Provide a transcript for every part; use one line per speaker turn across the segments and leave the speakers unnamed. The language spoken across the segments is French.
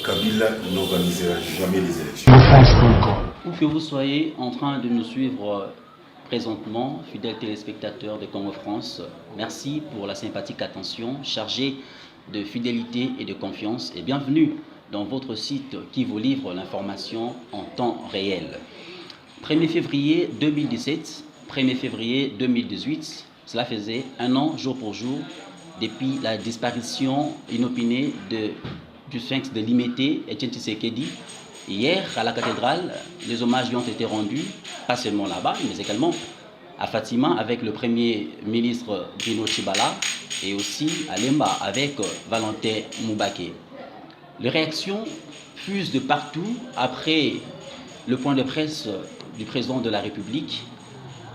Kabila n'organisera jamais les élections.
Où que vous soyez en train de nous suivre présentement, fidèles téléspectateurs de Congo France, merci pour la sympathique attention chargée de fidélité et de confiance et bienvenue dans votre site qui vous livre l'information en temps réel. 1er février 2017, 1er février 2018, cela faisait un an jour pour jour depuis la disparition inopinée du sphinx de Limete, Etienne Tshisekedi. Hier, à la cathédrale, les hommages lui ont été rendus, pas seulement là-bas, mais également à Fatima avec le Premier ministre Bruno Tshibala et aussi à Lemba avec Valentin Moubaké. Les réactions fusent de partout après le point de presse du président de la République,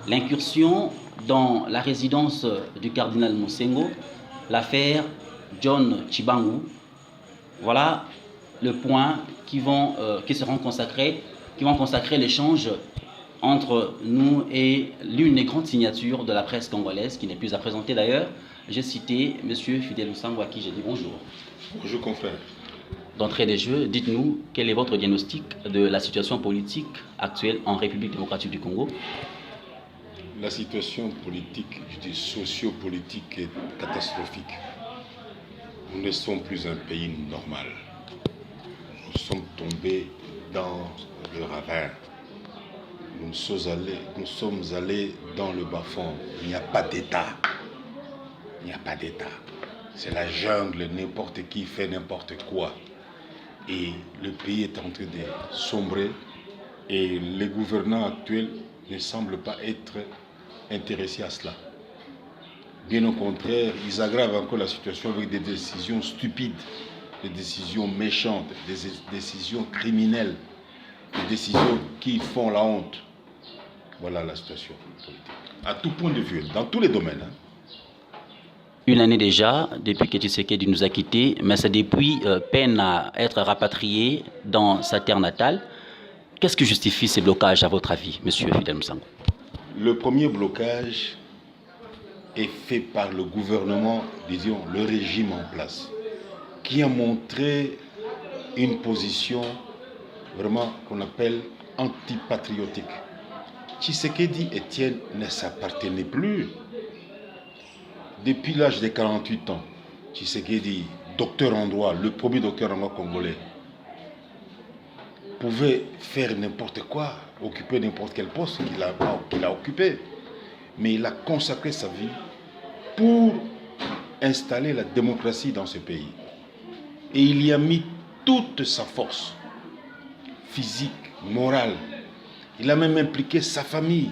l'incursion dans la résidence du cardinal Mosengo, l'affaire John Tshibangou. Voilà le point qui vont consacrer l'échange entre nous et l'une des grandes signatures de la presse congolaise, qui n'est plus à présenter d'ailleurs. J'ai cité M. Fidel Lusango, à qui j'ai dit bonjour.
Bonjour confrère.
D'entrée des jeux, dites-nous quel est votre diagnostic de la situation politique actuelle en République démocratique du Congo.
La situation politique, je dis socio-politique, est catastrophique. Nous ne sommes plus un pays normal. Nous sommes tombés dans le ravin. Nous sommes allés dans le bas-fond. Il n'y a pas d'État. Il n'y a pas d'État. C'est la jungle, n'importe qui fait n'importe quoi. Et le pays est en train de sombrer. Et les gouvernants actuels ne semblent pas être intéressés à cela. Bien au contraire, ils aggravent encore la situation avec des décisions stupides, des décisions méchantes, des décisions criminelles, des décisions qui font la honte. Voilà la situation politique. À tout point de vue, dans tous les domaines.
Une année déjà, depuis que Tshisekedi nous a quittés, mais c'est depuis peine à être rapatrié dans sa terre natale. Qu'est-ce qui justifie ces blocages, à votre avis, M. Fidel Lusango?
Le premier blocage est fait par le gouvernement, disons, le régime en place, qui a montré une position vraiment qu'on appelle antipatriotique. Tshisekedi Etienne ne s'appartenait plus. Depuis l'âge de 48 ans, Tshisekedi, docteur en droit, le premier docteur en droit congolais, pouvait faire n'importe quoi, occuper n'importe quel poste qu'il a occupé. Mais il a consacré sa vie pour installer la démocratie dans ce pays. Et il y a mis toute sa force physique, morale. Il a même impliqué sa famille.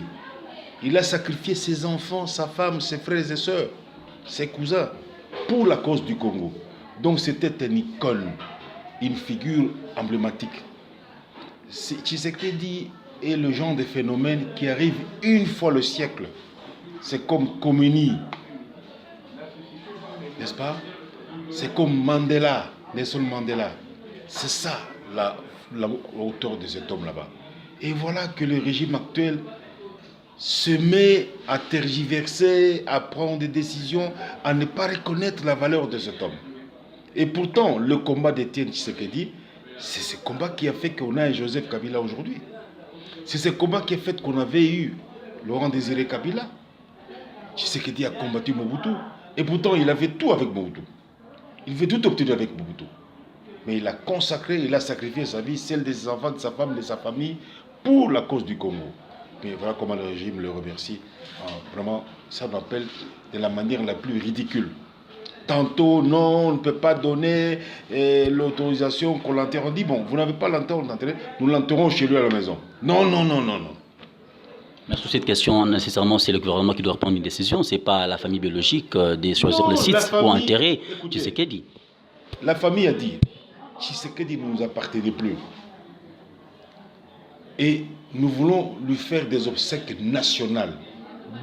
Il a sacrifié ses enfants, sa femme, ses frères et sœurs, ses cousins, pour la cause du Congo. Donc c'était une icône, une figure emblématique. Tshisekedi est le genre de phénomène qui arrive une fois le siècle. C'est comme Khomeini, n'est-ce pas? C'est comme Mandela, Nelson Mandela. C'est ça la hauteur de cet homme là-bas. Et voilà que le régime actuel se met à tergiverser, à prendre des décisions, à ne pas reconnaître la valeur de cet homme. Et pourtant, le combat d'Etienne Tshisekedi, c'est ce combat qui a fait qu'on a Joseph Kabila aujourd'hui. C'est ce combat qui a fait qu'on avait eu Laurent Désiré Kabila. Tshisekedi a combattu Mobutu. Et pourtant, il avait tout avec Mobutu. Il avait tout obtenu avec Mobutu. Mais il a consacré, il a sacrifié sa vie, celle de ses enfants, de sa femme, de sa famille, pour la cause du Congo. Mais voilà comment le régime le remercie. Vraiment, ça m'appelle de la manière la plus ridicule. Tantôt, non, on ne peut pas donner l'autorisation qu'on l'enterre. On dit, bon, vous n'avez pas l'enterre, nous l'enterrons chez lui à la maison. Non, non, non, non, non.
Mais sur cette question, nécessairement, c'est le gouvernement qui doit prendre une décision. Ce n'est pas la famille biologique de choisir le site pour enterrer Tshisekedi.
La famille a dit, Tshisekedi ne nous appartenait plus. Et nous voulons lui faire des obsèques nationales,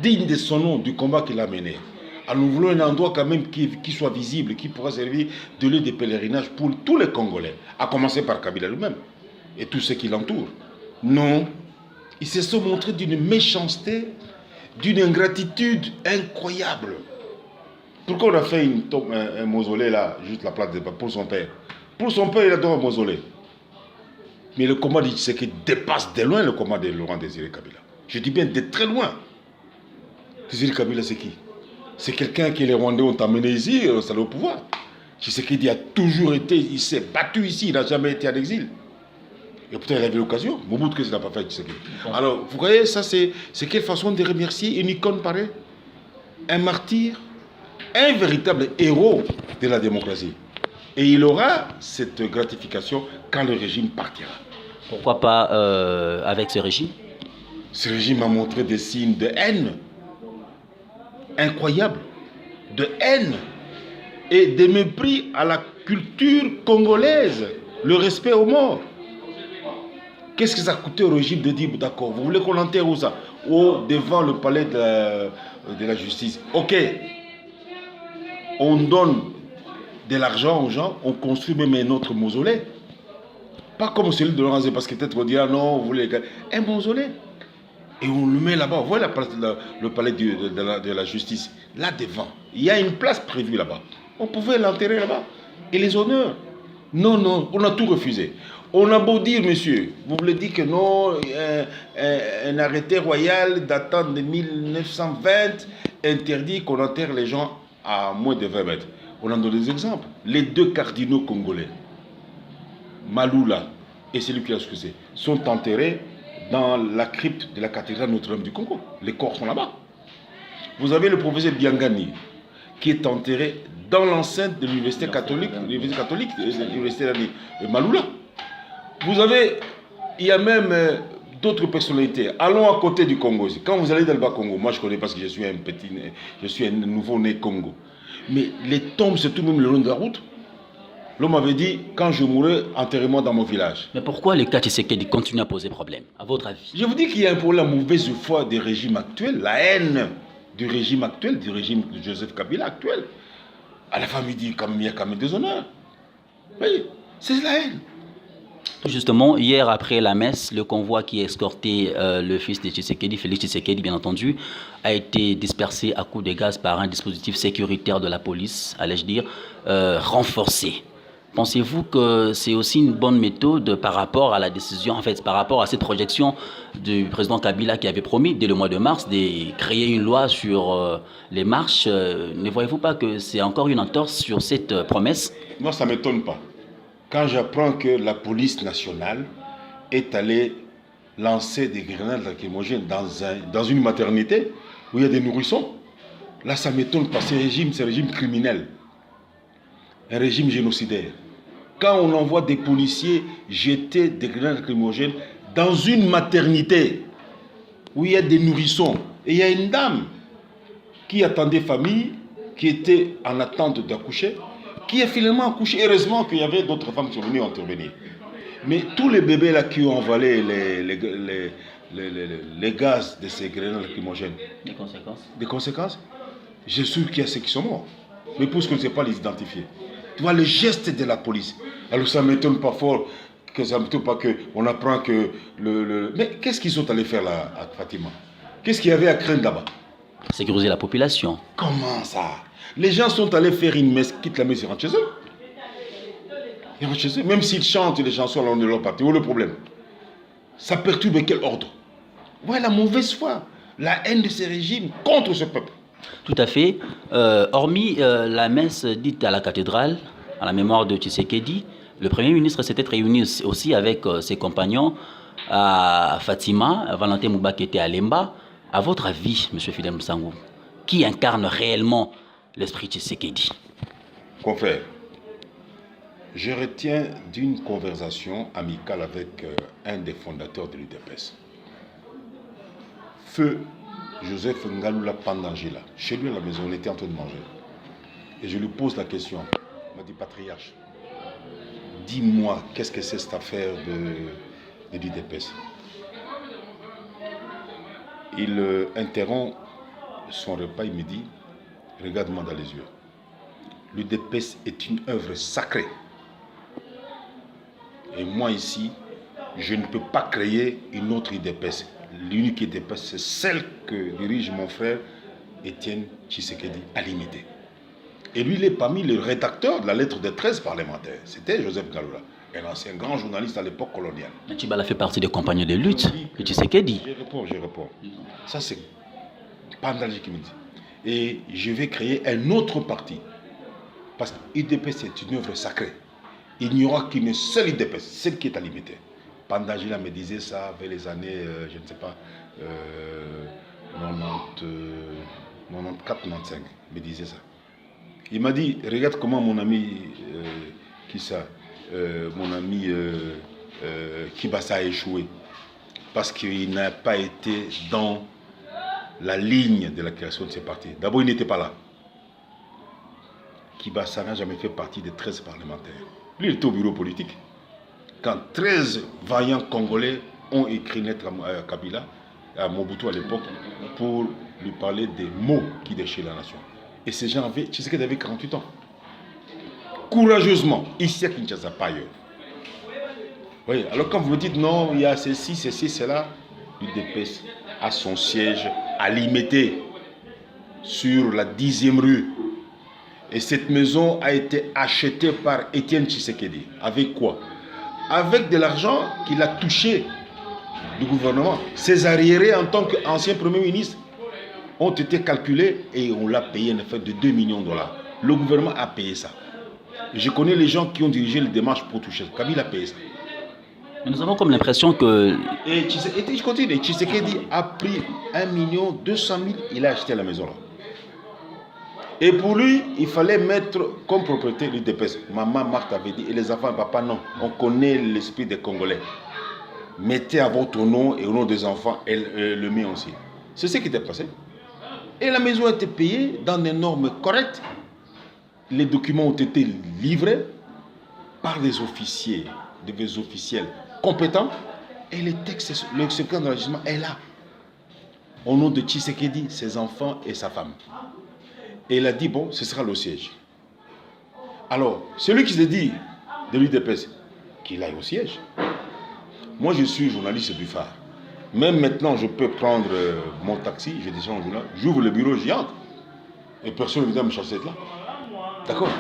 dignes de son nom, du combat qu'il a mené. Alors nous voulons un endroit quand même qui soit visible, qui pourra servir de lieu de pèlerinage pour tous les Congolais, à commencer par Kabila lui-même et tous ceux qui l'entourent. Non, ils se sont montrés d'une méchanceté, d'une ingratitude incroyable. Pourquoi on a fait un mausolée là, juste la place pour son père? Pour son père, il adore un mausolée. Mais le combat de Tshisekedi dépasse de loin le combat de Laurent Désiré Kabila. Je dis bien de très loin. Désiré Kabila, c'est qui? C'est quelqu'un que les Rwandais ont amené ici, au pouvoir. Tshisekedi a toujours été, il s'est battu ici, il n'a jamais été en exil. Et pourtant, il avait l'occasion. Mobutu, qu'est-ce qu'il n'a pas fait, Tshisekedi? Alors, vous voyez, ça, c'est quelle façon de remercier une icône pareille? Un martyr, un véritable héros de la démocratie. Et il aura cette gratification quand le régime partira.
Pourquoi pas avec ce régime?
Ce régime a montré des signes de haine incroyables, de haine et de mépris à la culture congolaise, le respect aux morts. Qu'est-ce que ça a coûté au régime de dire, d'accord, vous voulez qu'on enterre où ça? Devant le palais de la justice. Ok, on donne de l'argent aux gens, on construit même un autre mausolée. Pas comme celui de Laurent Zé, parce que peut-être on dira non, vous voulez un mausolée. Et on le met là-bas. Vous voyez le palais de la justice, là devant. Il y a une place prévue là-bas. On pouvait l'enterrer là-bas. Et les honneurs. Non, non, on a tout refusé. On a beau dire, monsieur, vous voulez dire que non, un arrêté royal datant de 1920 interdit qu'on enterre les gens à moins de 20 mètres. On en donne des exemples. Les deux cardinaux congolais, Maloula et celui qui a excusé, sont enterrés dans la crypte de la cathédrale Notre-Dame du Congo. Les corps sont là-bas. Vous avez le professeur Biangani, qui est enterré dans l'enceinte de l'université catholique, de l'université de Maloula. Vous avez, il y a même d'autres personnalités. Allons à côté du Congo. Quand vous allez dans le Bas-Congo, moi je connais parce que je suis un nouveau-né Congo. Mais les tombes se trouvent même le long de la route. L'homme avait dit, quand je mourrai, enterrez-moi dans mon village.
Mais pourquoi le cas Tshisekedi continue à poser problème, à votre avis?
Je vous dis qu'il y a un problème, la mauvaise foi des régimes actuels, la haine du régime actuel, du régime de Joseph Kabila actuel. À la famille dit, il y a quand même des honneurs. Oui, c'est la haine.
Justement, hier après la messe, le convoi qui escortait le fils de Tshisekedi, Félix Tshisekedi bien entendu, a été dispersé à coups de gaz par un dispositif sécuritaire de la police, allais-je dire, renforcé. Pensez-vous que c'est aussi une bonne méthode par rapport à la décision, en fait, par rapport à cette projection du président Kabila qui avait promis dès le mois de mars de créer une loi sur les marches? Ne voyez-vous pas que c'est encore une entorse sur cette promesse?
Moi, ça ne m'étonne pas. Quand j'apprends que la police nationale est allée lancer des grenades lacrymogènes dans une maternité où il y a des nourrissons, là, ça ne m'étonne pas. C'est un régime criminel. Un régime génocidaire. Quand on envoie des policiers jeter des grenades lacrymogènes dans une maternité où il y a des nourrissons, et il y a une dame qui attendait famille, qui était en attente d'accoucher, qui est finalement accouché. Heureusement qu'il y avait d'autres femmes qui sont venues intervenir. Mais tous les bébés là qui ont avalé les gaz de ces grenades lacrymogènes.
Des conséquences?
Des conséquences? Je suis sûr qu'il y a ceux qui sont morts. Mais puisqu'on ne sait pas les identifier. Tu vois le geste de la police. Alors ça ne m'étonne pas fort, que ça ne m'étonne pas qu'on apprend que Mais qu'est-ce qu'ils sont allés faire là à Fatima? Qu'est-ce qu'il y avait à craindre là-bas?
Sécuriser la population.
Comment ça? Les gens sont allés faire une messe, quittent la messe, ils rentrent chez eux. Ils rentrent chez eux, même s'ils chantent les chansons à de leur parti. Où est le problème? Ça perturbe quel ordre? Voilà la mauvaise foi, la haine de ces régimes contre ce peuple.
Tout à fait. Hormis la messe dite à la cathédrale, à la mémoire de Tshisekedi, le Premier ministre s'était réuni aussi avec ses compagnons à Fatima. Valentin Moubaki était à Lemba. À votre avis, M. Fidel Msangou, qui incarne réellement l'esprit Tshisekedi?
Confrère, je retiens d'une conversation amicale avec un des fondateurs de l'UDPS. Feu Joseph Ngaloula Pandangila. Chez lui à la maison, on était en train de manger. Et je lui pose la question. Il m'a dit, patriarche, dis-moi, qu'est-ce que c'est cette affaire de l'UDPS? Il interrompt son repas, il me dit, regarde-moi dans les yeux. L'UDPS est une œuvre sacrée. Et moi ici, je ne peux pas créer une autre UDPS. L'unique UDPS, c'est celle que dirige mon frère Étienne Tshisekedi à l'imiter. Et lui, il est parmi les rédacteurs de la lettre des 13 parlementaires. C'était Joseph Galula, un ancien grand journaliste à l'époque coloniale.
Mais Tchibala fait partie des compagnons de lutte que Tshisekedi.
Je réponds. Ça, c'est Pandalji qui me dit. Et je vais créer un autre parti. Parce que l'IDP, c'est une œuvre sacrée. Il n'y aura qu'une seule IDP, celle qui est à limiter. Pandalji me disait ça vers les années, je ne sais pas, 94-95, me disait ça. Il m'a dit, regarde comment mon ami, mon ami Kibasa a échoué. Parce qu'il n'a pas été dans la ligne de la création de ces partis. D'abord, il n'était pas là. Kibasa n'a jamais fait partie des 13 parlementaires. Lui, il était au bureau politique. Quand 13 vaillants Congolais ont écrit une lettre à Kabila, à Mobutu à l'époque, pour lui parler des mots qui déchirent la nation. Et ces gens avaient, tu sais qu'ils avaient 48 ans. Courageusement, ici à Kinshasa, pas ailleurs. Oui, alors quand vous me dites non, il y a ceci, cela, l'UDPS a son siège à Limité, sur la 10e rue. Et cette maison a été achetée par Étienne Tshisekedi. Avec quoi? Avec de l'argent qu'il a touché du gouvernement. Ses arriérés en tant qu'ancien Premier ministre ont été calculés et on l'a payé en effet de 2 millions de dollars. Le gouvernement a payé ça. Je connais les gens qui ont dirigé les démarches pour toucher. Kabila a payé ça.
Mais nous avons comme l'impression que...
Et je continue. Tshisekedi a pris 1 200 000, il a acheté la maison là. Et pour lui, il fallait mettre comme propriété l'UDPS. Maman Marthe avait dit, et les enfants, papa, non. On connaît l'esprit des Congolais. Mettez à votre nom et au nom des enfants, et le mien aussi. C'est ce qui était passé. Et la maison a été payée dans des normes correctes. Les documents ont été livrés par des officiers, des officiels compétents. Et les textes, le secret d'enregistrement est là. Au nom de Tshisekedi, ses enfants et sa femme. Et il a dit, bon, ce sera le siège. Alors, celui qui se dit de l'UDPS, qu'il aille au siège. Moi, je suis journaliste du phare. Même maintenant, je peux prendre mon taxi, je descends au journal, j'ouvre le bureau, j'y entre. Et personne ne vient me chasser de là. D'accord?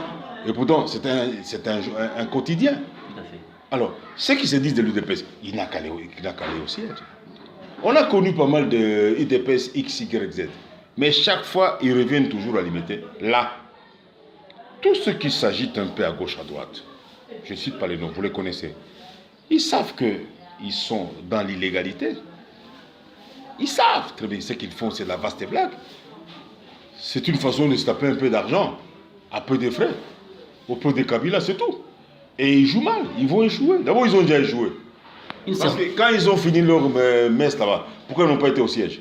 Et pourtant, c'est un quotidien.
Tout à fait.
Alors, ceux qui se disent de l'UDPS, il n'a qu'à aller au siège. On a connu pas mal de UDPS X, Y, Z. Mais chaque fois, ils reviennent toujours à limiter. Là, tous ceux qui s'agitent un peu à gauche, à droite, je ne cite pas les noms, vous les connaissez, ils savent qu'ils sont dans l'illégalité. Ils savent très bien ce qu'ils font, c'est de la vaste blague. C'est une façon de se taper un peu d'argent, à peu de frais, au peu de Kabila, c'est tout. Et ils jouent mal, ils vont échouer. D'abord, ils ont déjà échoué. Parce que quand ils ont fini leur messe là-bas, pourquoi ils n'ont pas été au siège?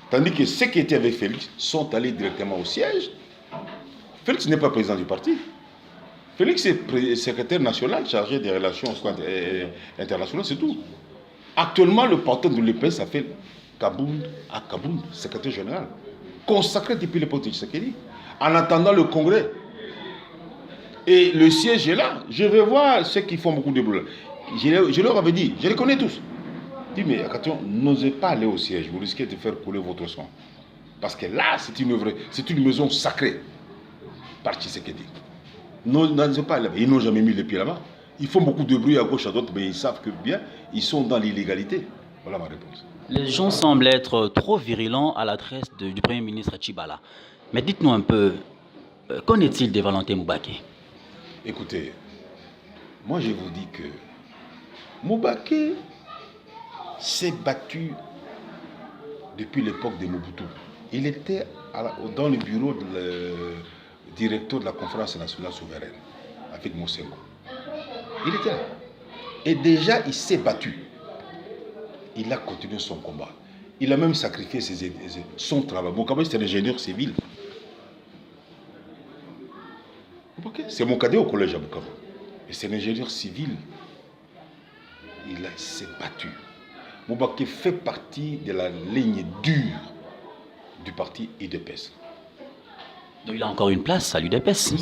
Tandis que ceux qui étaient avec Félix sont allés directement au siège. Félix n'est pas président du parti. Félix est secrétaire national chargé des relations internationales, c'est tout. Actuellement, le parti de l'UDPS s'appelle Kabound, secrétaire général, consacré depuis l'époque de Tshisekedi, en attendant le congrès. Et le siège est là. Je vais voir ceux qui font beaucoup de boulot. Je leur avais dit, je les connais tous. Je dis, mais attention, n'osez pas aller au siège, vous risquez de faire couler votre sang. Parce que là, c'est une maison sacrée par Tshisekedi. N'osez pas aller là-bas. Ils n'ont jamais mis les pieds là-bas. Ils font beaucoup de bruit à gauche, à droite, mais ils savent que bien, ils sont dans l'illégalité. Voilà ma réponse.
Les gens semblent être trop virulents à l'adresse du Premier ministre Tchibala. Mais dites-nous un peu, qu'en est-il de Valentin Moubaké?
Écoutez, moi je vous dis que Moubaké s'est battu depuis l'époque de Mobutu. Il était dans le bureau du directeur de la conférence nationale souveraine avec Mosengo. Il était là. Et déjà, il s'est battu. Il a continué son combat. Il a même sacrifié son travail. Moubaké, c'est un ingénieur civil. C'est mon cadet au collège à Bukavu. Et c'est un ingénieur civil. Il s'est battu. Moubaké fait partie de la ligne dure du parti UDPS.
Donc il a encore une place à l'UDPS.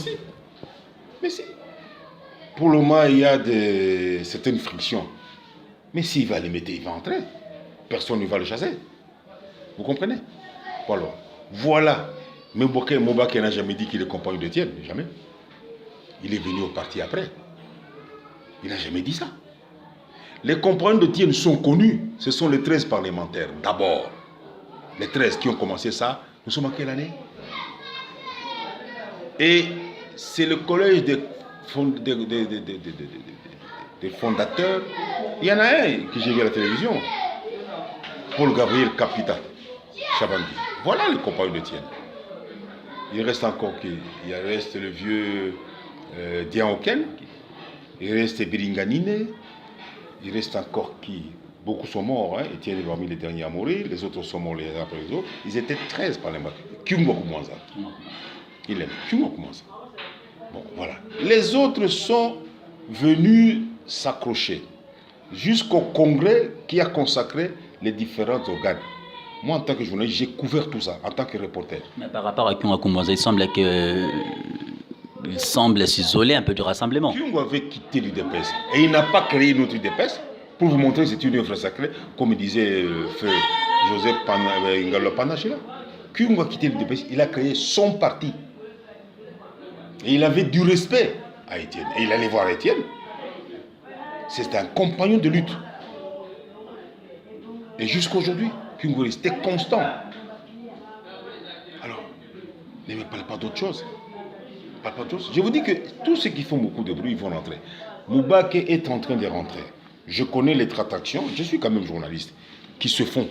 Mais si. Pour le moment, il y a certaines frictions. Mais s'il va les mettre, il va entrer. Personne ne va le chasser. Vous comprenez? Voilà. Mais Moubaké n'a jamais dit qu'il est compagnon de Tienne, jamais. Il est venu au parti après. Il n'a jamais dit ça. Les compagnons de Tienne sont connus. Ce sont les 13 parlementaires, d'abord. Les 13 qui ont commencé ça. Nous sommes en quelle année? Et c'est le collège des fondateurs. Il y en a un que j'ai vu à la télévision. Paul Gabriel Capita Chabangui. Voilà les compagnons de Tienne. Il reste encore qui? Il reste le vieux Dian Oken. Il reste Biringanine. Il reste encore qui? Beaucoup sont morts. Hein. Etienne est parmi les derniers à mourir. Les autres sont morts les uns après les autres. Ils étaient 13 par les marques. Kyungo Koumanza. Il aime. Kyungo Koumanza. Bon, voilà. Les autres sont venus s'accrocher jusqu'au congrès qui a consacré les différents organes. Moi, en tant que journaliste, j'ai couvert tout ça en tant que reporter.
Mais par rapport à Kyungo Koumanza, il semble s'isoler un peu du rassemblement.
Kyungo avait quitté l'UDPS et il n'a pas créé une autre UDPS pour vous montrer que c'est une œuvre sacrée, comme disait feu Joseph Ngalo Panachila. Kyungo a quitté l'UDPS, il a créé son parti. Et il avait du respect à Étienne. Et il allait voir Étienne. C'était un compagnon de lutte. Et jusqu'à aujourd'hui, Kyungo restait constant. Alors, ne me parlez pas d'autre chose. Je vous dis que tous ceux qui font beaucoup de bruit, ils vont rentrer. Moubaké est en train de rentrer. Je connais les tractations, je suis quand même journaliste, qui se font.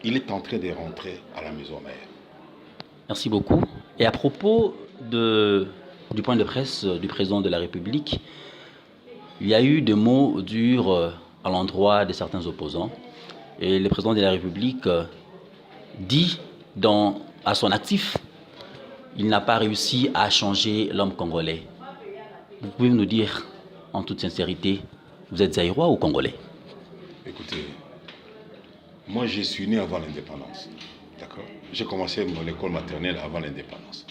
Il est en train de rentrer à la maison mère.
Merci beaucoup. Et à propos du point de presse du président de la République, il y a eu des mots durs à l'endroit de certains opposants. Et le président de la République dit à son actif, il n'a pas réussi à changer l'homme congolais. Vous pouvez nous dire, en toute sincérité, vous êtes zaïrois ou congolais?
Écoutez, moi je suis né avant l'indépendance. D'accord? J'ai commencé l'école maternelle avant l'indépendance.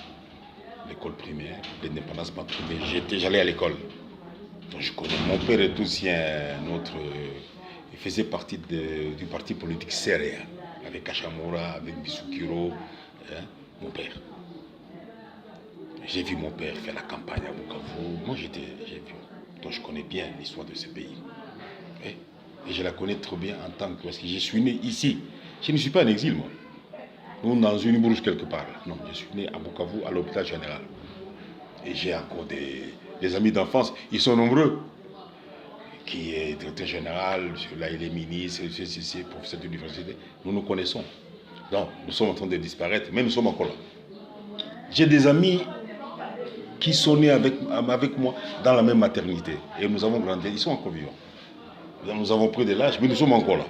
L'école primaire, l'indépendance m'a trouvé. J'allais à l'école. Donc je connais. Mon père est aussi il faisait partie du parti politique Serea, avec Kachamura, avec Bissoukiro, hein, mon père. J'ai vu mon père faire la campagne à Bukavu. Moi, j'ai vu. Donc, je connais bien l'histoire de ce pays. Et je la connais trop bien en tant que... Parce que je suis né ici. Je ne suis pas en exil, moi. Ou dans une bourse quelque part. Non, je suis né à Bukavu, à l'hôpital général. Et j'ai encore des amis d'enfance. Ils sont nombreux. Qui est directeur général, là, il est ministre, professeur d'université. Nous nous connaissons. Donc, nous sommes en train de disparaître, mais nous sommes encore là. J'ai des amis qui sont nés avec moi dans la même maternité. Et nous avons grandi, ils sont encore vivants. Nous avons pris de l'âge, mais nous sommes encore là.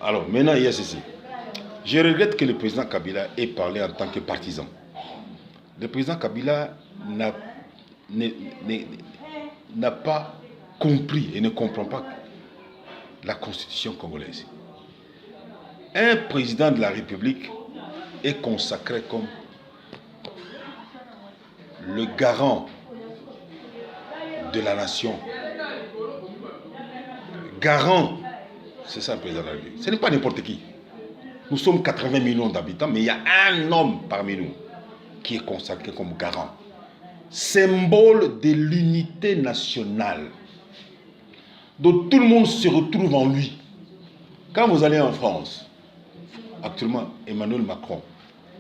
Alors, maintenant, il y a ceci. Je regrette que le président Kabila ait parlé en tant que partisan. Le président Kabila n'a pas compris et ne comprend pas la constitution congolaise. Un président de la République est consacré comme le garant de la nation. Garant, c'est ça le président de la République. Ce n'est pas n'importe qui. Nous sommes 80 millions d'habitants, mais il y a un homme parmi nous qui est consacré comme garant. Symbole de l'unité nationale. Donc tout le monde se retrouve en lui. Quand vous allez en France, actuellement, Emmanuel Macron,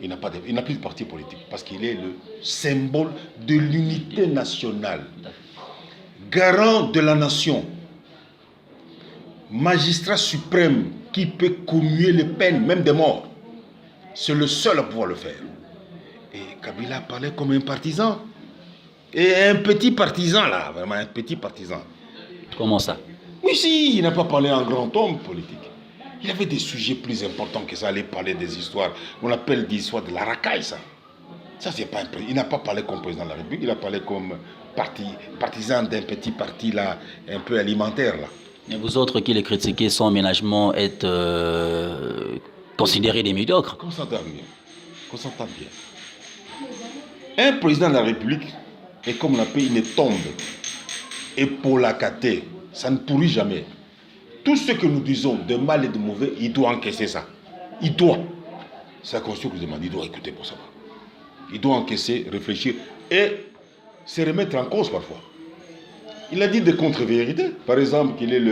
il n'a plus de parti politique parce qu'il est le symbole de l'unité nationale. Garant de la nation. Magistrat suprême qui peut commuer les peines, même des morts. C'est le seul à pouvoir le faire. Et Kabila parlait comme un partisan. Et un petit partisan là, vraiment un petit partisan.
Comment ça?
Oui, si, il n'a pas parlé en grand homme politique. Il avait des sujets plus importants que ça, aller parler des histoires. On appelle des histoires de la racaille, ça. Ça, c'est pas un président. Il n'a pas parlé comme président de la République, il a parlé comme partisan d'un petit parti là, un peu alimentaire là.
Et vous autres qui les critiquez, son ménagement est considéré des médiocres.
Qu'on s'entende bien. Qu'on s'entende bien. Un président de la République est comme on appelle une tombe. Épolacaté. Ça ne pourrit jamais. Tout ce que nous disons de mal et de mauvais, il doit encaisser ça. Il doit. C'est la Constitution que je demande. Il doit écouter pour ça. Il doit encaisser, réfléchir et se remettre en cause parfois. Il a dit des contre-vérités. Par exemple, qu'il est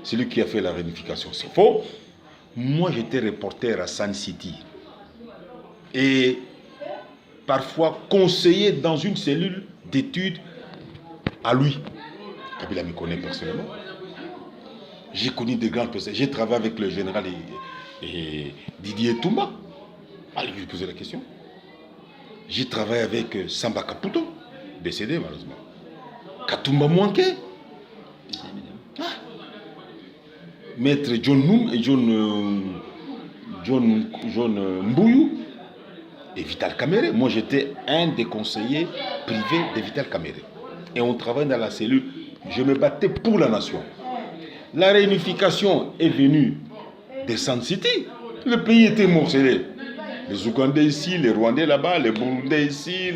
celui qui a fait la réunification. C'est faux. Moi, j'étais reporter à Sun City. Et parfois conseiller dans une cellule d'études à lui. Kabila me connaît personnellement. J'ai connu des grandes personnes. J'ai travaillé avec le général et Didier Toumba. Allez lui poser la question. J'ai travaillé avec Samba Kaputo, décédé malheureusement. Katumba Mwanke. Ah. Maître John Noum et John Mbouyou et Vital Kamere. Moi, j'étais un des conseillers privés de Vital Kamere. Et on travaille dans la cellule. Je me battais pour la nation. La réunification est venue de Sun City. Le pays était morcelé. Les Ougandais ici, les Rwandais là-bas, les Burundais ici,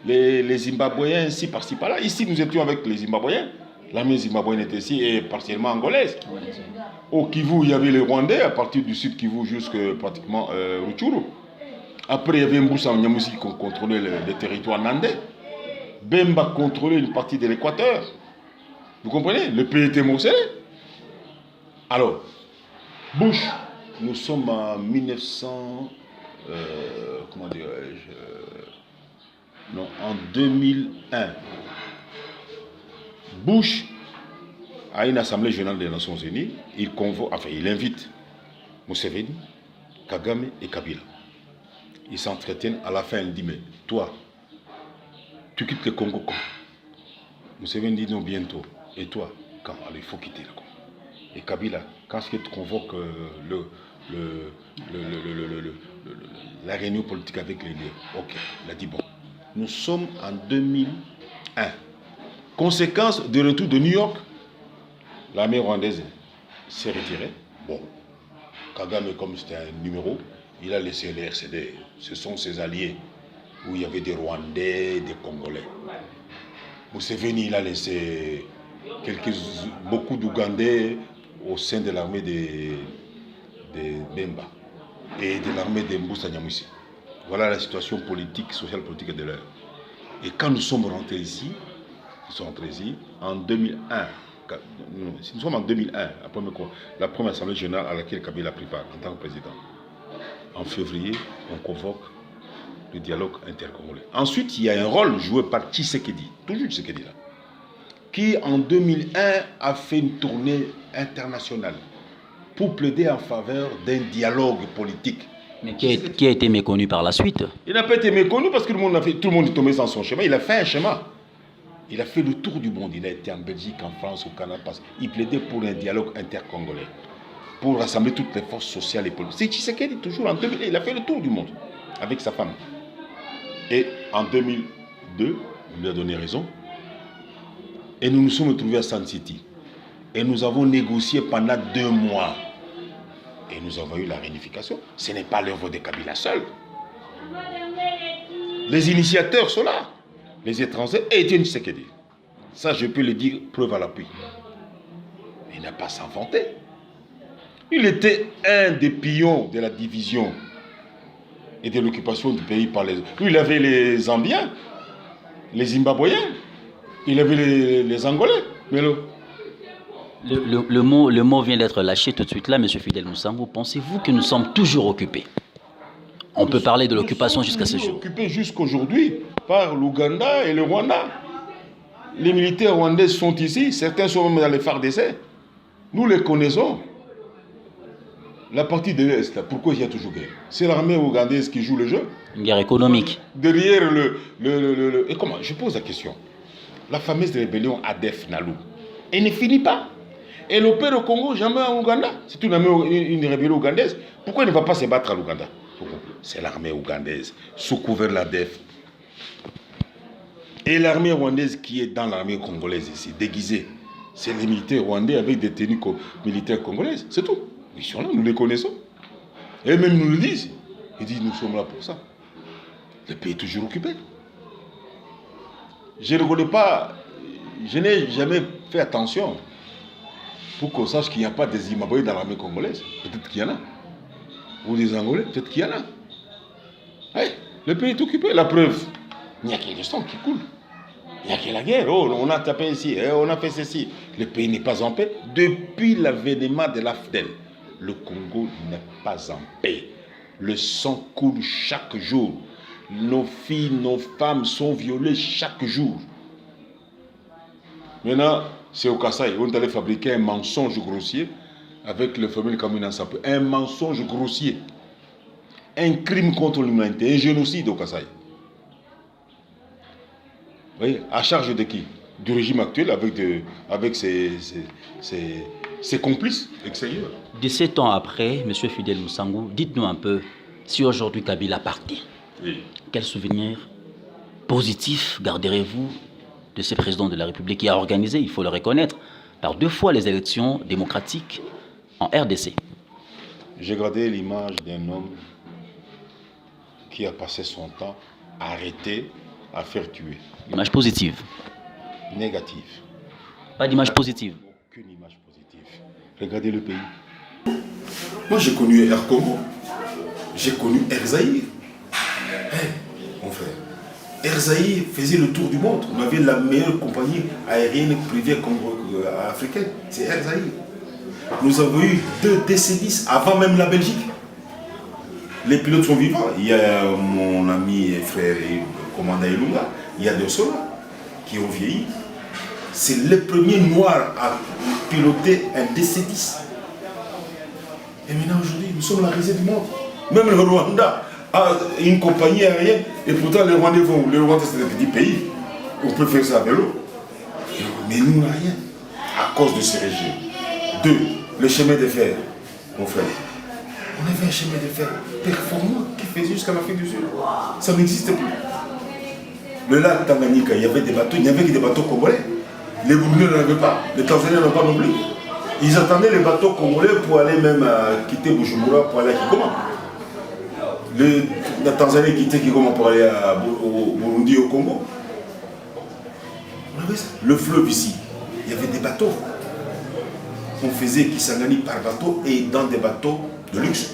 les Zimbabwéens ici, par-ci, par-là. Ici, nous étions avec les Zimbabwéens. L'armée zimbabwéenne était ici et partiellement angolaise. Au Kivu, il y avait les Rwandais, à partir du sud Kivu jusqu'à pratiquement Rutshuru. Après, il y avait Mboussa Nyamusi qui contrôlait les territoires nandais. Bemba contrôlait une partie de l'Équateur. Vous comprenez? Le pays était morcelé. Alors, Bush, nous sommes en 1900... comment dirais-je, non, en 2001, Bush à une assemblée générale des Nations Unies, il invite Museveni, Kagame et Kabila. Ils s'entretiennent. À la fin, il dit, mais toi, tu quittes le Congo quand? Museveni dit non, bientôt. Et toi, quand? Alors il faut quitter le Congo. Et Kabila, quand est-ce que tu convoques la réunion politique avec les lieux? Ok, il a dit bon. Nous sommes en 2001. Conséquence du retour de New York, l'armée rwandaise s'est retirée. Bon, Kagame, comme c'était un numéro, il a laissé les RCD. Ce sont ses alliés, où il y avait des Rwandais, des Congolais. Museveni, il a laissé beaucoup d'Ougandais au sein de l'armée de Bemba et de l'armée de Mboussa Nyamusi. Voilà la situation politique, sociale politique de l'heure. Et quand nous sommes rentrés ici, en 2001, nous sommes en 2001, la première assemblée générale à laquelle Kabila a pris part en tant que président. En février, on convoque le dialogue intercongolais. Ensuite, il y a un rôle joué par Tshisekedi, toujours Tshisekedi là, qui en 2001 a fait une tournée internationale pour plaider en faveur d'un dialogue politique.
Mais qui a été méconnu par la suite?
Il n'a pas été méconnu parce que tout le monde est tombé dans son chemin. Il a fait un schéma. Il a fait le tour du monde. Il a été en Belgique, en France, au Canada. Il plaidait pour un dialogue intercongolais, pour rassembler toutes les forces sociales et politiques. C'est Tshisekedi, toujours en 2000. Il a fait le tour du monde avec sa femme. Et en 2002, on lui a donné raison. Et nous nous sommes retrouvés à Sun City. Et nous avons négocié pendant 2 mois. Et nous avons eu la réunification. Ce n'est pas l'œuvre de Kabila seul. Les initiateurs sont là. Les étrangers et Étienne Tshisekedi. Ça, je peux le dire, preuve à l'appui. Il n'a pas s'inventé. Il était un des pions de la division et de l'occupation du pays par les... Lui, il avait les Zambiens, les Zimbabwéens, il avait les Angolais. Mais
le mot vient d'être lâché tout de suite là, M. Fidel Moussambou. Pensez-vous que nous sommes toujours occupés? On peut parler de l'occupation jusqu'à ce jour.
Occupés jusqu'aujourd'hui par l'Ouganda et le Rwanda. Les militaires rwandais sont ici, certains sont même dans les FARDC. Nous les connaissons. La partie de l'Est, pourquoi il y a toujours guerre? C'est l'armée ougandaise qui joue le jeu.
Une guerre économique.
Derrière Et comment? Je pose la question. La fameuse rébellion ADF Nalu, elle ne finit pas. Elle opère au Congo, jamais en Ouganda. C'est une rébellion ougandaise. Pourquoi elle ne va pas se battre à l'Ouganda? C'est l'armée ougandaise, sous couvert de l'ADF. Et l'armée rwandaise qui est dans l'armée congolaise ici, déguisée. C'est les militaires rwandais avec des tenues militaires congolaises. C'est tout. Ils sont là, nous les connaissons. Et même nous le disent. Ils disent, nous sommes là pour ça. Le pays est toujours occupé. Je ne connais pas, je n'ai jamais fait attention pour qu'on sache qu'il n'y a pas des Zimbabwéens dans l'armée congolaise. Peut-être qu'il y en a. Ou des Angolais, peut-être qu'il y en a. Ouais. Le pays est occupé, la preuve. Il n'y a que le sang qui coule. Il n'y a que la guerre. Oh, on a tapé ici, on a fait ceci. Le pays n'est pas en paix. Depuis l'avènement de l'AFDEL, le Congo n'est pas en paix. Le sang coule chaque jour. Nos filles, nos femmes sont violées chaque jour. Maintenant, c'est au Kassai. On allait fabriquer un mensonge grossier avec le fameux Kamina Sapo. Un mensonge grossier. Un crime contre l'humanité. Un génocide au Kassai. Vous voyez, à charge de qui? Du régime actuel avec ses complices extérieurs.
17 ans après, M. Fidel Moussangou, dites-nous un peu si aujourd'hui Kabila partait.
Oui.
Quel souvenir positif garderez-vous de ce président de la République qui a organisé, il faut le reconnaître, par 2 fois les élections démocratiques en RDC?
J'ai gardé l'image d'un homme qui a passé son temps arrêté à faire tuer.
Image positive.
Négative.
Pas d'image positive.
Aucune image positive. Regardez le pays. Moi j'ai connu Air Congo. J'ai connu Air Zaïre. Mon frère. Air Zaïre faisait le tour du monde. On avait la meilleure compagnie aérienne privée africaine. C'est Air Zaïre. Nous avons eu 2 DC-10 avant même la Belgique. Les pilotes sont vivants. Il y a mon ami et frère, le commandant Ilunga. Il y a des soldats qui ont vieilli. C'est le premier noir à piloter un DC-10. Et maintenant, aujourd'hui, nous sommes la risée du monde. Même le Rwanda a une compagnie aérienne. Et pourtant, les Rwandais vont. Le Rwanda, c'est un petit pays. On peut faire ça à vélo. Mais nous, on n'a rien. À cause de ce régime. 2. Le chemin de fer, mon frère. On avait un chemin de fer performant qui faisait jusqu'à l'Afrique du Sud. Ça n'existe plus. Le lac Tanganyika, il y avait des bateaux, il n'y avait que des bateaux congolais. Les Burundais n'en avaient pas, les Tanzaniens n'en ont pas non plus. Ils attendaient les bateaux congolais pour aller même quitter Bujumbura pour aller à Kigoma. La Tanzanie quittait Kigoma pour aller au Burundi, au Congo. On avait ça. Le fleuve ici, il y avait des bateaux. On faisait Kisangani par bateau et dans des bateaux de luxe.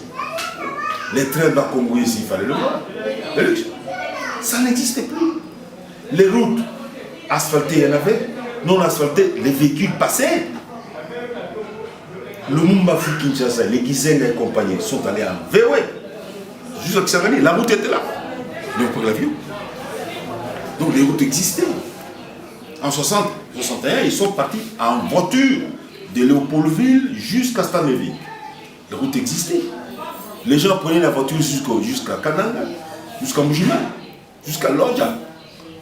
Les trains bas Congo ici, il fallait le voir. De luxe. Ça n'existait plus. Les routes asphaltées, il y en avait. Non asphaltées, les véhicules passaient. Le Mumbafu Kinshasa, les Gizenga et compagnie sont allés en VW. Jusqu'à Kisangani, la route était là. Ils ont pris l'avion. Donc les routes existaient. En 60, 61, ils sont partis en voiture de Léopoldville jusqu'à Stanleyville. Les routes existaient. Les gens prenaient la voiture jusqu'à Kananga, jusqu'à Mujima, jusqu'à Lodja.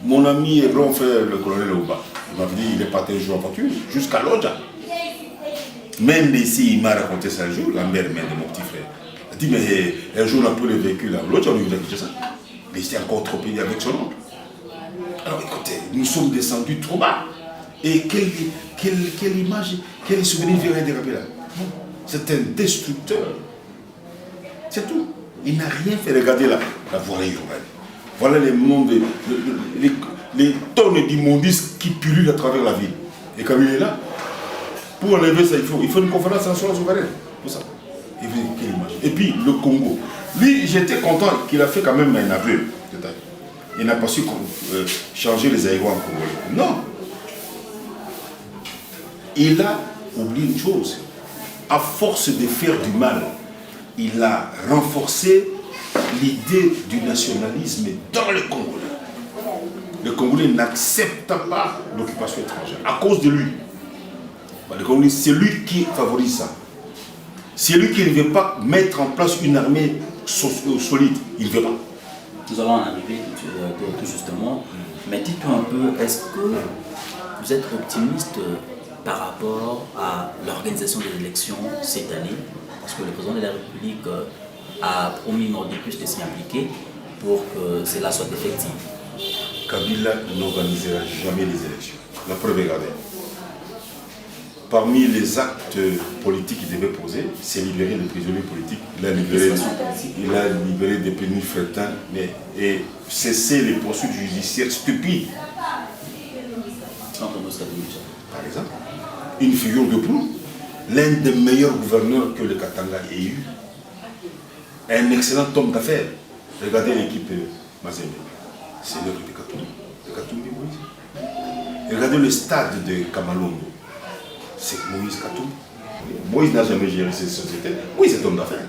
Mon ami et grand frère, le colonel Oba, il m'a dit qu'il est parti un jour en voiture jusqu'à Lodja. Même ici, il m'a raconté ça un jour, la mère de mon petit frère. Il a dit, mais un jour, on a pris le véhicule à Lodja, on lui a dit ça. Mais il était encore trop payé avec son oncle. Alors écoutez, nous sommes descendus trop bas. Et quelle image, quel souvenir vient déraper là? C'est un destructeur. C'est tout. Il n'a rien fait. Regardez là, la voirie urbaine. Voilà les mondes, les tonnes d'immondices qui pullulent à travers la ville. Et quand il est là, pour enlever ça, il faut une conférence nationale souveraine. Pour ça. Et puis, quelle image. Et puis, le Congo. Lui, j'étais content qu'il a fait quand même un aveu. Il n'a pas su changer les aéros en Congo. Non. Il a oublié une chose. À force de faire du mal, il a renforcé l'idée du nationalisme dans le Congolais. Le Congolais n'accepte pas l'occupation étrangère à cause de lui. Le Congolais, c'est lui qui favorise ça. C'est lui qui ne veut pas mettre en place une armée solide. Il ne veut pas.
Nous allons en arriver tout justement. Mais dites-moi un peu, est-ce que vous êtes optimiste par rapport à l'organisation des élections cette année? Parce que le président de la République a promis une plus de s'y impliquer pour que cela soit effectif.
Kabila n'organisera jamais les élections. La preuve est gardée. Parmi les actes politiques qu'il devait poser, c'est libérer les prisonniers politiques. Il a libéré des pénis frétins et cesser les poursuites judiciaires stupides. Par exemple, une figure de proue, l'un des meilleurs gouverneurs que le Katanga ait eu, un excellent homme d'affaires. Regardez l'équipe Mazembe. C'est l'œuvre de Katumbi. De Katumbi Moïse. Et regardez le stade de Kamalongo. C'est Moïse Katumbi. Moïse n'a jamais géré cette société. Moïse est homme d'affaires.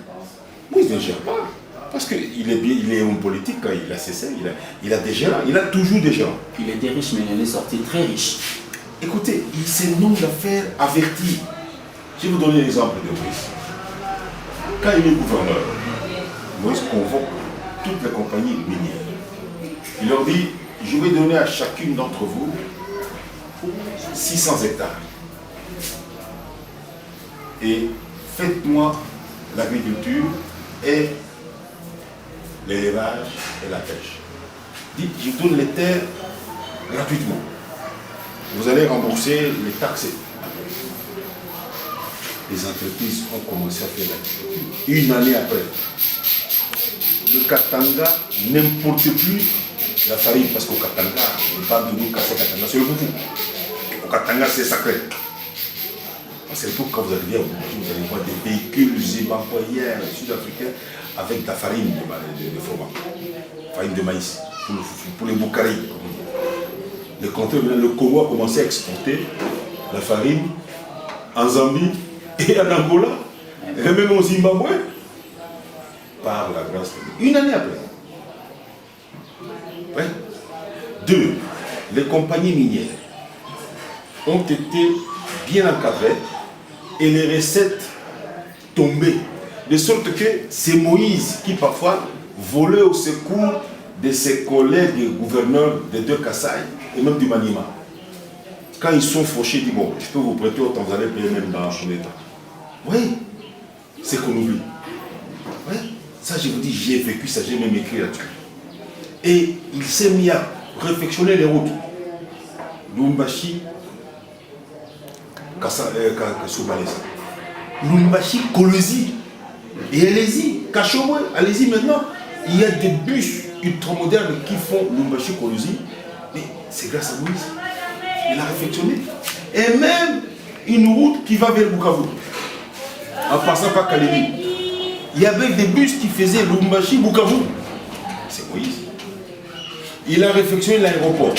Moïse ne gère pas. Parce qu'il est, il est homme politique, quand il a cessé, il a des gérants. Il a toujours des gérants.
Il était riche, mais il en est sorti très riche.
Écoutez, c'est un homme d'affaires averti. Je vais vous donner l'exemple de Moïse. Quand il est gouverneur, Moïse convoque toutes les compagnies minières. Il leur dit, je vais donner à chacune d'entre vous 600 hectares. Et faites-moi l'agriculture et l'élevage et la pêche. Dites, je donne les terres gratuitement. Vous allez rembourser les taxes. Les entreprises ont commencé à faire l'agriculture. Une année après, le Katanga n'importe plus la farine, parce qu'au Katanga, on parle de nous casser Katanga, c'est le boubou. Au Katanga, c'est sacré. C'est l'époque quand vous arrivez à Mobutu, vous allez voir des véhicules zimbabwéens, sud-africains, avec de la farine de fromage, farine de maïs, pour les boucaris. Le Congo a commencé à exporter la farine en Zambie et en Angola, et même au Zimbabwe, par la grâce de Dieu. Une année après. Ouais. 2. Les compagnies minières ont été bien encadrées et les recettes tombaient. De sorte que c'est Moïse qui parfois volait au secours de ses collègues gouverneurs des deux Kassai et même du Maniema. Quand ils sont fauchés, ils disent bon, je peux vous prêter autant, vous allez payer même dans son état. Oui, c'est qu'on oublie. Oui, ça je vous dis, j'ai vécu ça, j'ai même écrit là-dessus. Et il s'est mis à réfectionner les routes. Lumbashi, Soubalesa. Lumbashi, Kolwezi. Et allez-y, Kachomwe, allez-y maintenant. Il y a des bus ultramodernes qui font Lumbashi, Kolwezi. Mais c'est grâce à Moïse. Il a réfectionné. Et même une route qui va vers Bukavu, en passant par Kalemi. Il y avait des bus qui faisaient Lumbashi, Bukavu. C'est Moïse. Il a réfectionné l'aéroport.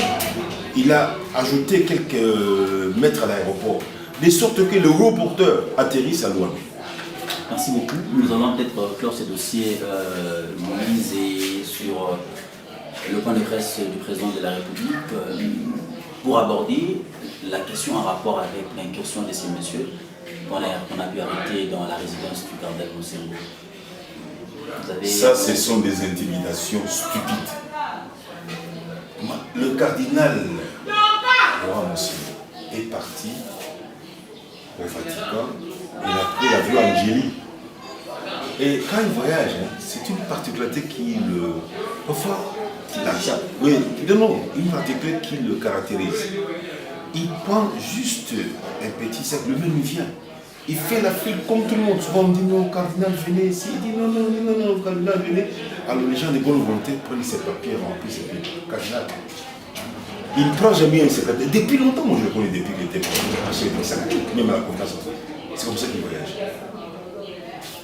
Il a ajouté quelques mètres à l'aéroport, de sorte que le gros porteur atterrisse à Luanda.
Merci beaucoup. Nous allons peut-être clore ce dossier Moïse et sur le point de presse du président de la République pour aborder la question en rapport avec l'incursion de ces messieurs qu'on a pu arrêter dans la résidence du cardinal Monsengo.
Ça, ce sont des intimidations stupides. Le cardinal Laurent Monsengo est parti au Vatican, il a pris l'avion à Angélie. Et quand il voyage, c'est une particularité qui le... Parfois, oui, non, une particularité qui le caractérise. Il prend juste un petit sac, le même il vient. Il fait la file comme tout le monde. Souvent on dit non, cardinal, venez ici. Il dit non, cardinal, venez. Alors les gens de bonne volonté prennent ses papiers, remplissent ses papiers. Cardinal. Il ne prend jamais un secrétaire. Depuis longtemps, moi je le connais depuis qu'il était même à la confiance. C'est comme ça qu'il voyage.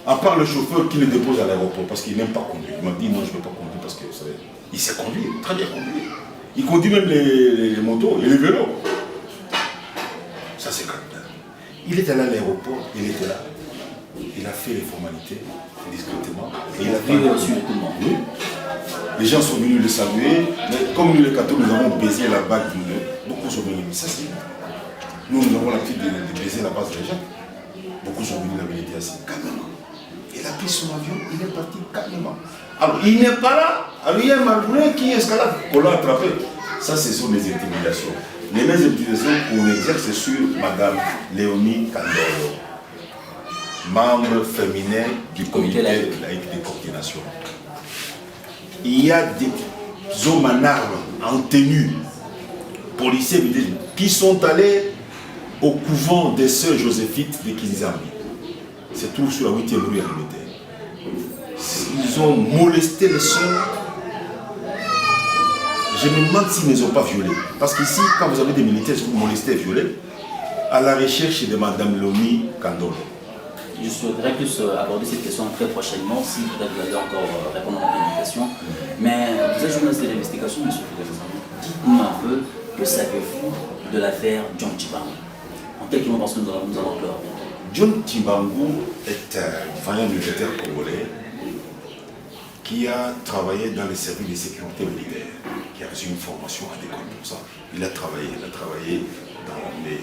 À part le chauffeur qui le dépose à l'aéroport parce qu'il n'aime pas conduire. Il m'a dit non, je ne veux pas conduire parce que vous savez, il sait conduire, très bien conduire. Il conduit même les motos et les vélos. Ça c'est cardinal. Il est allé à l'aéroport, il était là. Il a fait les formalités discrètement. Et il a fait
sur tout le monde.
Oui. Les gens sont venus le saluer. Mais comme nous les catholiques, nous avons baisé la bague du nez. Beaucoup sont venus. Ça c'est nous avons l'habitude de baiser la base des gens. Beaucoup sont venus la vérité assis. Calmement. Il a pris son avion, il est parti calmement. Alors il n'est pas là. Alors il y a un malgré qui escalade. On l'a attrapé. Ça, ce sont des intimidations. Les mêmes intimidations qu'on exerce sur Madame Léonie Kandolo, membre féminin du comité laïque de coordination. Il y a des hommes en armes, en tenue, policiers, qui sont allés au couvent des sœurs Joséphites de Kinzambi. C'est tout sur la 8e rue à Limité. Ils ont molesté les sœurs. Je me demande s'ils ne les ont pas violés. Parce qu'ici, quand vous avez des militaires qui vous molestent et violés, à la recherche de Mme Lomi Kandolo.
Je souhaiterais plus aborder cette question très prochainement, si peut-être vous allez encore répondre à notre invitation. Mais vous êtes journaliste d'investigation, M. Fidel. Dites-nous un peu, que savez-vous de l'affaire John Tshimbangu? En quelques mots, parce que nous allons clore.
John Tshimbangu est un vaillant militaire congolais qui a travaillé dans les services de sécurité militaire, qui a reçu une formation adéquate pour ça. Il a travaillé dans l'armée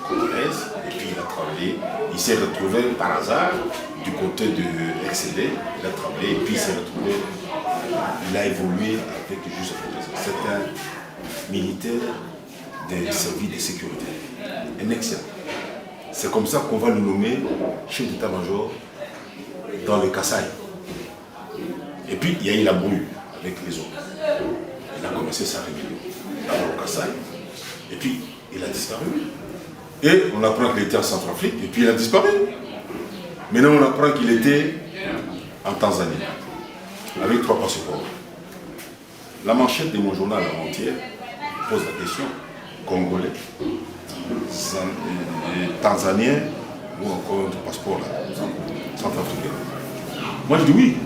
congolaise, et puis il s'est retrouvé par hasard du côté de XCD, il a travaillé, et puis il s'est retrouvé, il a évolué avec le juge. C'est un militaire des services de sécurité, un excellent. C'est comme ça qu'on va le nommer chef d'état-major dans le Kasaï. Et puis il y a eu la brouille avec les autres. Il a commencé sa rébellion d'abord au Kasaï, et puis il a disparu. Et on apprend qu'il était en Centrafrique, et puis il a disparu. Maintenant on apprend qu'il était en Tanzanie, avec 3 passeports. La manchette de mon journal avant-hier pose la question: Congolais, Tanzanien ou encore un passeport là, centrafricain. Moi je dis oui.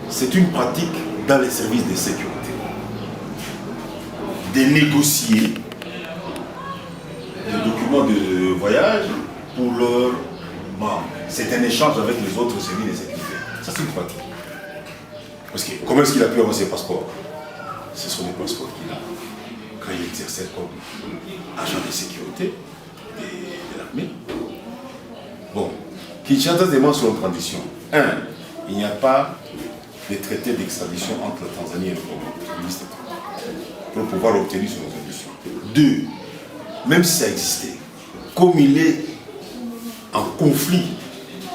C'est une pratique dans les services de sécurité de négocier des documents de voyage pour leurs membres. C'est un échange avec les autres services de sécurité. Ça c'est une pratique. Parce que comment est-ce qu'il a pu avoir ses passeports? Ce sont des passeports qu'il a quand il exerçait comme agent de sécurité de l'armée. Bon, Kinshasa demande sur une condition. 1. Il n'y a pas de traité d'extradition entre la Tanzanie et le Congo pour pouvoir obtenir son extradition. 2. Même si ça existait, comme il est en conflit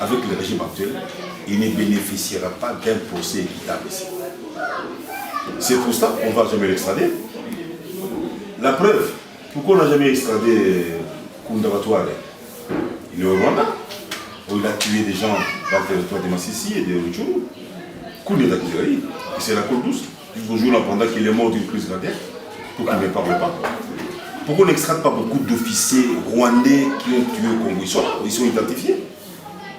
avec le régime actuel, il ne bénéficiera pas d'un procès équitable ici. C'est pour ça qu'on ne va jamais l'extrader. La preuve, pourquoi on n'a jamais extradé Koundabatouare? Il est au Rwanda, où il a tué des gens dans le territoire de Massissi et de Rutshuru. Koundé Dakizaï, c'est la côte douce. Toujours là pendant qu'il est mort d'une crise cardiaque, pour qu'il ne parle pas. Pourquoi on n'extrade pas beaucoup d'officiers rwandais qui ont tué au Congo? Ils sont identifiés.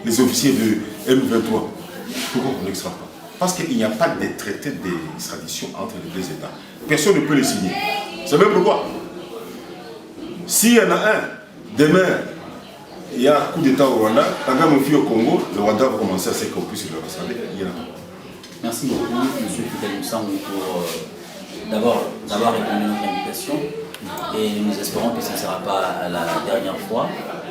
Les officiers de M23. Pourquoi on n'extrade pas? Parce qu'il n'y a pas de traité d'extradition entre les deux États. Personne ne peut les signer. C'est même pourquoi. S'il y en a un, demain, il y a un coup d'État au Rwanda, quand on fait au Congo, le Rwanda va commencer à se qu'on puisse le extrader. Il y en a pas.
Merci beaucoup, M. Fidel Moussamou, pour d'avoir répondu à notre invitation. Et nous espérons que ce ne sera pas la dernière fois.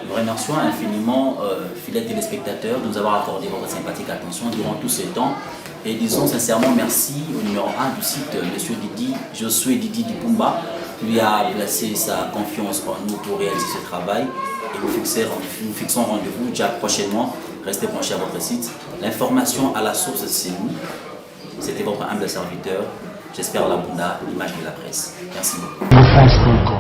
Nous remercions infiniment, fidèles téléspectateurs, de nous avoir accordé votre sympathique attention durant tout ce temps. Et disons sincèrement merci au numéro 1 du site, M. Didi, Josué Didi Dipumba, qui lui a placé sa confiance en nous pour réaliser ce travail. Et nous fixons rendez-vous déjà prochainement. Restez branchés à votre site. L'information à la source, c'est nous. C'était votre humble serviteur. J'espère la Bunda, l'image de la presse. Merci beaucoup.